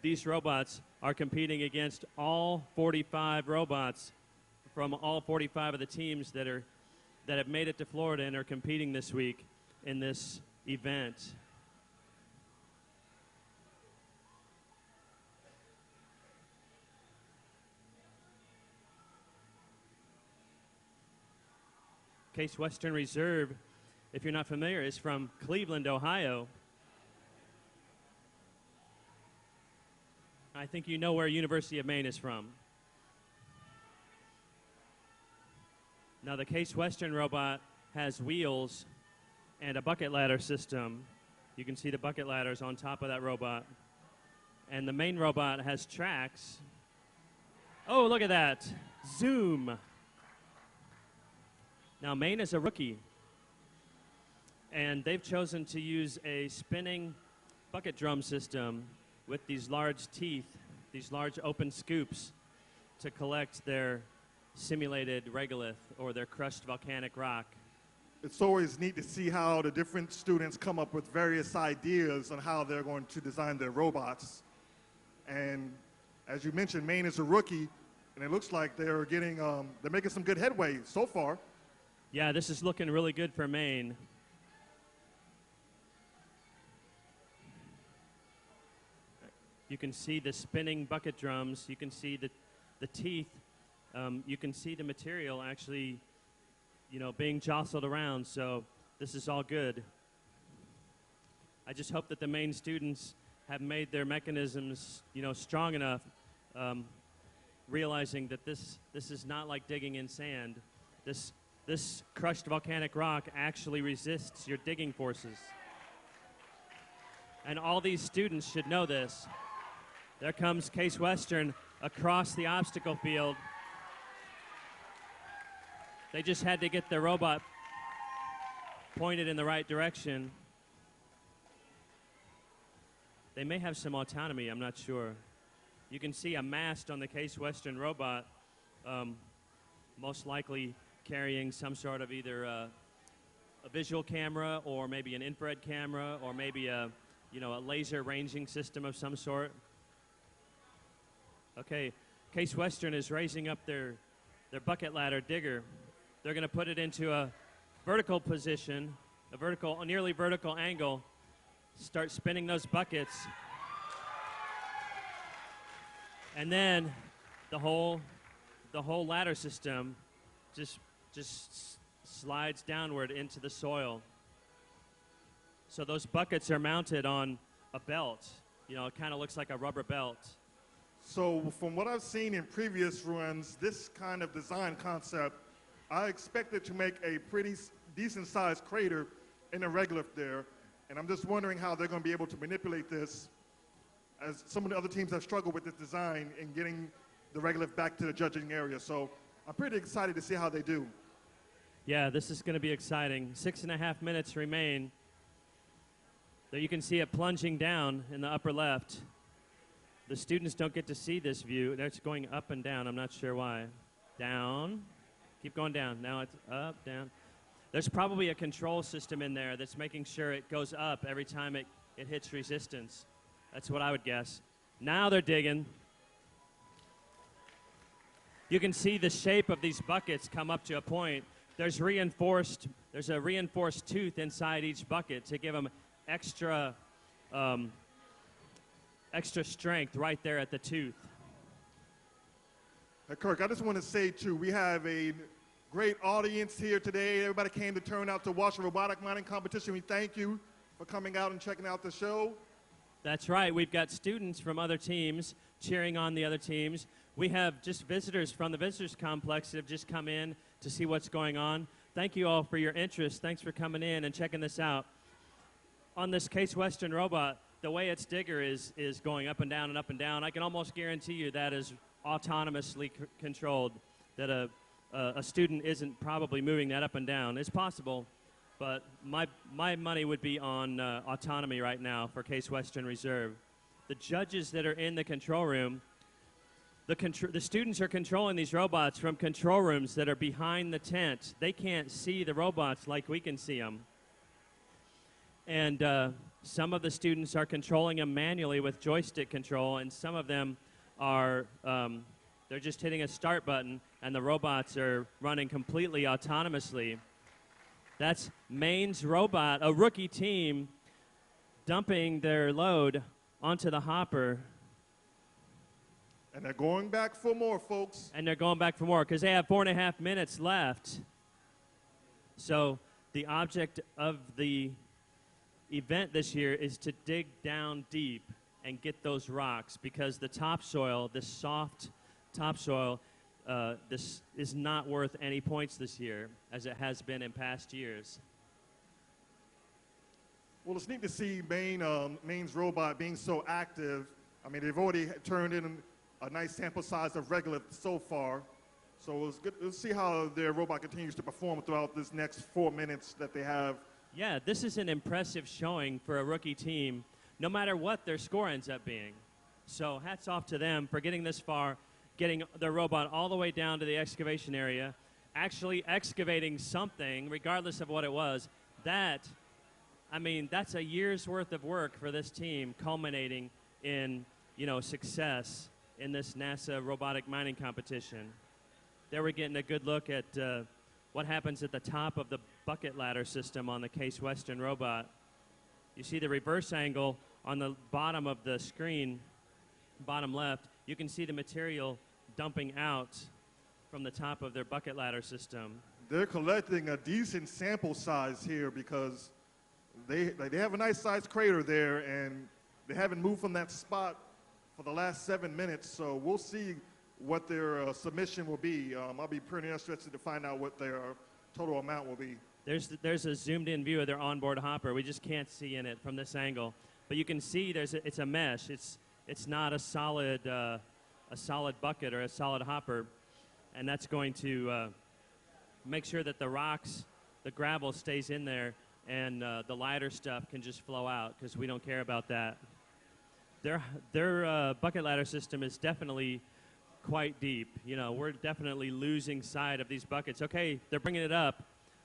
these robots are competing against all 45 robots from all 45 of the teams that have made it to Florida and are competing this week in this event. Case Western Reserve, if you're not familiar, is from Cleveland, Ohio. I think you know where University of Maine is from. Now the Case Western robot has wheels and a bucket ladder system. You can see the bucket ladders on top of that robot. And the Maine robot has tracks. Oh, look at that. Zoom. Now Maine is a rookie, and they've chosen to use a spinning bucket drum system with these large teeth, these large open scoops, to collect their simulated regolith or their crushed volcanic rock. It's always neat to see how the different students come up with various ideas on how they're going to design their robots. And as you mentioned, Maine is a rookie, and it looks like they're making some good headway so far. Yeah, this is looking really good for Maine. You can see the spinning bucket drums. You can see the teeth. You can see the material actually, being jostled around. So this is all good. I just hope that the Maine students have made their mechanisms, strong enough, realizing that this is not like digging in sand. This crushed volcanic rock actually resists your digging forces. And all these students should know this. There comes Case Western across the obstacle field. They just had to get their robot pointed in the right direction. They may have some autonomy, I'm not sure. You can see a mast on the Case Western robot, most likely carrying some sort of either a visual camera or maybe an infrared camera or maybe a laser ranging system of some sort. Okay, Case Western is raising up their bucket ladder digger. They're going to put it into a vertical position, a nearly vertical angle, start spinning those buckets. And then the whole ladder system just slides downward into the soil. So those buckets are mounted on a belt. It kind of looks like a rubber belt. So from what I've seen in previous runs, this kind of design concept, I expected to make a pretty decent sized crater in the regolith there. And I'm just wondering how they're going to be able to manipulate this, as some of the other teams have struggled with this design in getting the regolith back to the judging area. So I'm pretty excited to see how they do. Yeah, this is going to be exciting. 6.5 minutes remain. There you can see it plunging down in the upper left. The students don't get to see this view. It's going up and down. I'm not sure why. Down. Keep going down. Now it's up, down. There's probably a control system in there that's making sure it goes up every time it hits resistance. That's what I would guess. Now they're digging. You can see the shape of these buckets come up to a point. There's a reinforced tooth inside each bucket to give them extra strength right there at the tooth. Kirk, I just want to say, too, we have a great audience here today. Everybody came to turn out to watch the robotic mining competition. We thank you for coming out and checking out the show. That's right. We've got students from other teams cheering on the other teams. We have just visitors from the visitors complex that have just come in to see what's going on. Thank you all for your interest. Thanks for coming in and checking this out. On this Case Western robot, the way its digger is going up and down and up and down, I can almost guarantee you that is autonomously controlled, that a student isn't probably moving that up and down. It's possible, but my money would be on autonomy right now for Case Western Reserve. The judges that are in the control room, the students are controlling these robots from control rooms that are behind the tent. They can't see the robots like we can see them. And Some of the students are controlling them manually with joystick control, and some of them are they're just hitting a start button, and the robots are running completely autonomously. That's Maine's robot, a rookie team, dumping their load onto the hopper. And they're going back for more, folks. And they're going back for more because they have 4.5 minutes left. So the object of the event this year is to dig down deep and get those rocks, because the topsoil, this soft topsoil, this is not worth any points this year as it has been in past years. Well, it's neat to see Maine's robot being so active. I mean, they've already turned in a nice sample size of regolith so far. So it's good to see how their robot continues to perform throughout this next 4 minutes that they have. Yeah, this is an impressive showing for a rookie team, no matter what their score ends up being. So hats off to them for getting this far, getting their robot all the way down to the excavation area, actually excavating something, regardless of what it was. That, I mean, that's a year's worth of work for this team, culminating in, you know, success in this NASA robotic mining competition. There we're getting a good look at what happens at the top of the bucket ladder system on the Case Western robot. You see the reverse angle on the bottom of the screen, bottom left. You can see the material dumping out from the top of their bucket ladder system. They're collecting a decent sample size here because they have a nice sized crater there, and they haven't moved from that spot for the last 7 minutes. So we'll see what their submission will be. I'll be pretty interested to find out what their total amount will be. There's a zoomed in view of their onboard hopper. We just can't see in it from this angle, but you can see it's a mesh. It's not a solid bucket or a solid hopper, and that's going to make sure that the rocks, the gravel stays in there, and the lighter stuff can just flow out, because we don't care about that. Their bucket ladder system is definitely quite deep. You know, we're definitely losing sight of these buckets. Okay, they're bringing it up.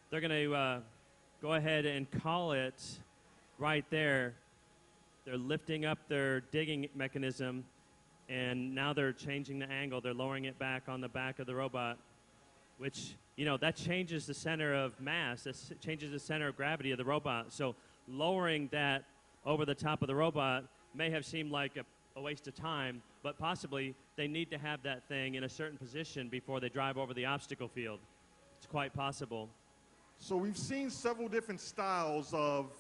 They're going to go ahead and call it right there. They're lifting up their digging mechanism, and now they're changing the angle. They're lowering it back on the back of the robot, which, you know, that changes the center of mass. That changes the center of gravity of the robot. So lowering that over the top of the robot may have seemed like a waste of time, but possibly they need to have that thing in a certain position before they drive over the obstacle field. It's quite possible. So we've seen several different styles of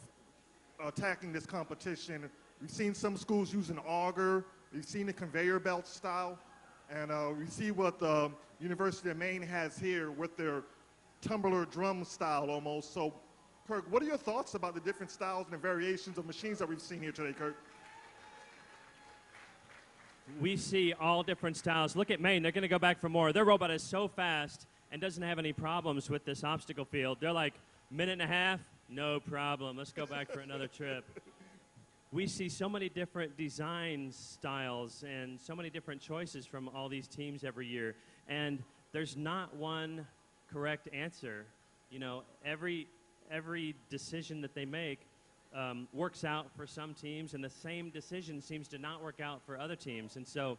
attacking this competition. We've seen some schools use an auger. We've seen the conveyor belt style. And we see what the University of Maine has here with their tumbler drum style almost. So, Kirk, what are your thoughts about the different styles and the variations of machines that we've seen here today, Kirk? We see all different styles. Look at Maine. They're going to go back for more. Their robot is so fast and doesn't have any problems with this obstacle field. They're like, minute and a half, no problem. Let's go back for another trip. We see so many different design styles and so many different choices from all these teams every year. And there's not one correct answer. You know, every decision that they make works out for some teams, and the same decision seems to not work out for other teams. And so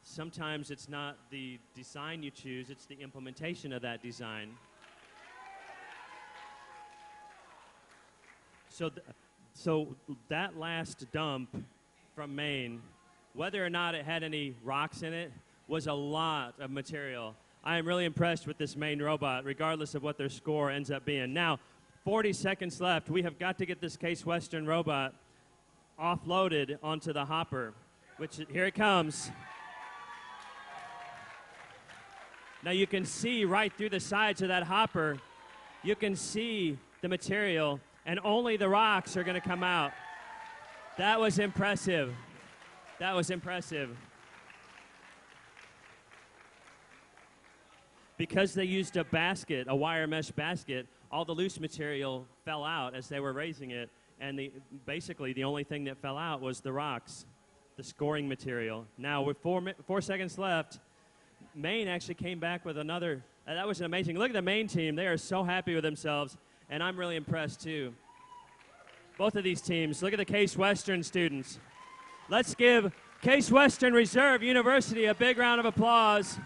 sometimes it's not the design you choose, it's the implementation of that design. So that last dump from Maine, whether or not it had any rocks in it, was a lot of material. I am really impressed with this Maine robot, regardless of what their score ends up being. Now, 40 seconds left. We have got to get this Case Western robot offloaded onto the hopper, which, here it comes. Now you can see right through the sides of that hopper, you can see the material, and only the rocks are going to come out. That was impressive. That was impressive. Because they used a basket, a wire mesh basket, all the loose material fell out as they were raising it, and basically the only thing that fell out was the rocks, the scoring material. Now with 4 seconds left, Maine actually came back with another. That was amazing. Look at the Maine team. They are so happy with themselves, and I'm really impressed too. both of these teams. Look at the Case Western students. Let's give Case Western Reserve University a big round of applause.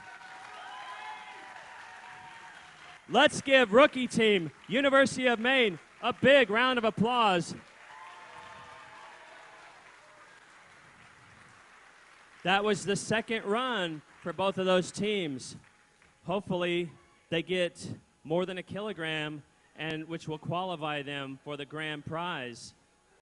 Let's give rookie team, University of Maine, a big round of applause. That was the second run for both of those teams. Hopefully they get more than a kilogram, and which will qualify them for the grand prize.